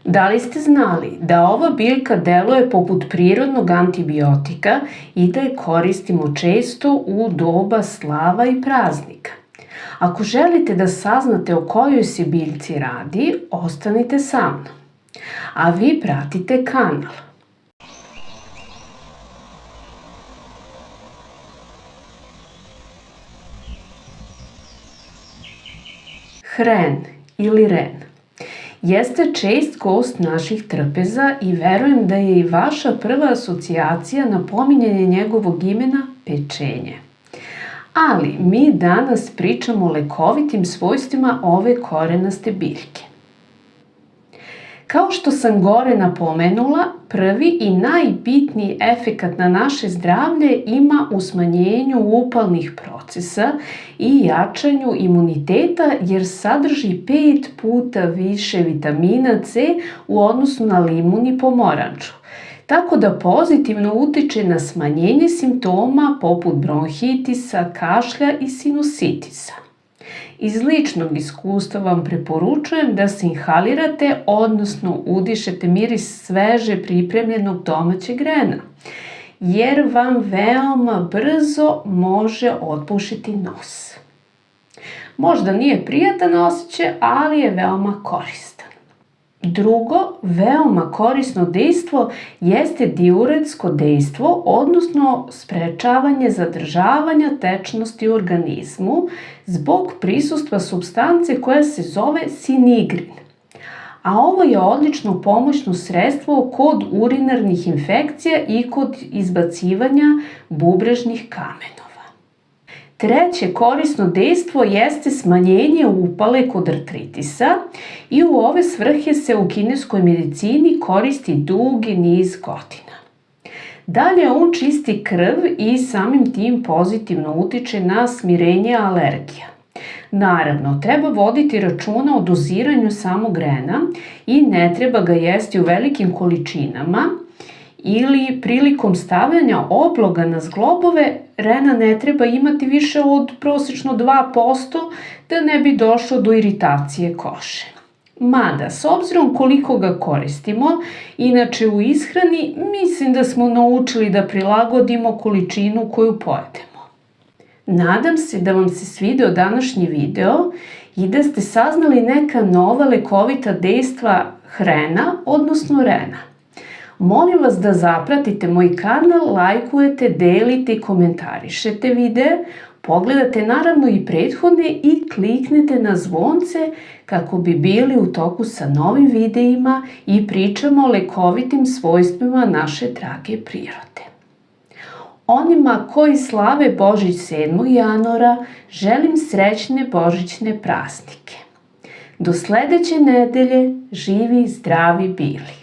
Da li ste znali da ova biljka deluje poput prirodnog antibiotika i da je koristimo često u doba slava i praznika? Ako želite da saznate o kojoj se biljci radi, ostanite sa mnom. A vi pratite kanal. Hren ili ren jeste čest gost naših trpeza i verujem da je i vaša prva asocijacija na pominjanje njegovog imena pečenje. Ali mi danas pričamo o lekovitim svojstvima ove korenaste biljke. Kao što sam gore napomenula, prvi i najbitniji efekat na naše zdravlje ima u smanjenju upalnih procesa i jačanju imuniteta jer sadrži 5 puta više vitamina C u odnosu na limun i pomoranču. Tako da pozitivno utiče na smanjenje simptoma poput bronhitisa, kašlja i sinusitisa. Iz ličnog iskustva vam preporučujem da se inhalirate, odnosno udišete miris sveže pripremljenog domaćeg rena, jer vam veoma brzo može otpušiti nos. Možda nije prijatan osjećaj, ali je veoma koristan. Drugo, veoma korisno dejstvo jeste diuretsko dejstvo, odnosno sprečavanje zadržavanja tečnosti u organizmu zbog prisustva supstance koja se zove sinigrin. A ovo je odlično pomoćno sredstvo kod urinarnih infekcija i kod izbacivanja bubrežnih kamenova. Treće korisno dejstvo jeste smanjenje upale kod artritisa i u ove svrhe se u kineskoj medicini koristi dugi niz godina. Dalje, on čisti krv i samim tim pozitivno utiče na smirenje alergija. Naravno, treba voditi računa o doziranju samog rena i ne treba ga jesti u velikim količinama, ili prilikom stavljanja obloga na zglobove rena ne treba imati više od prosečno 2% da ne bi došlo do iritacije kože. Mada, s obzirom koliko ga koristimo, inače u ishrani, mislim da smo naučili da prilagodimo količinu koju pojedemo. Nadam se da vam se svideo današnji video i da ste saznali neka nova lekovita dejstva hrena, odnosno rena. Molim vas da zapratite moj kanal, lajkujete, delite i komentarišete videe, pogledate naravno i prethodne i kliknete na zvonce kako bi bili u toku sa novim videima i pričamo o lekovitim svojstvima naše drage prirode. Onima koji slave Božić 7. januara želim srećne božićne praznike. Do sledeće nedelje, živi, zdravi bili!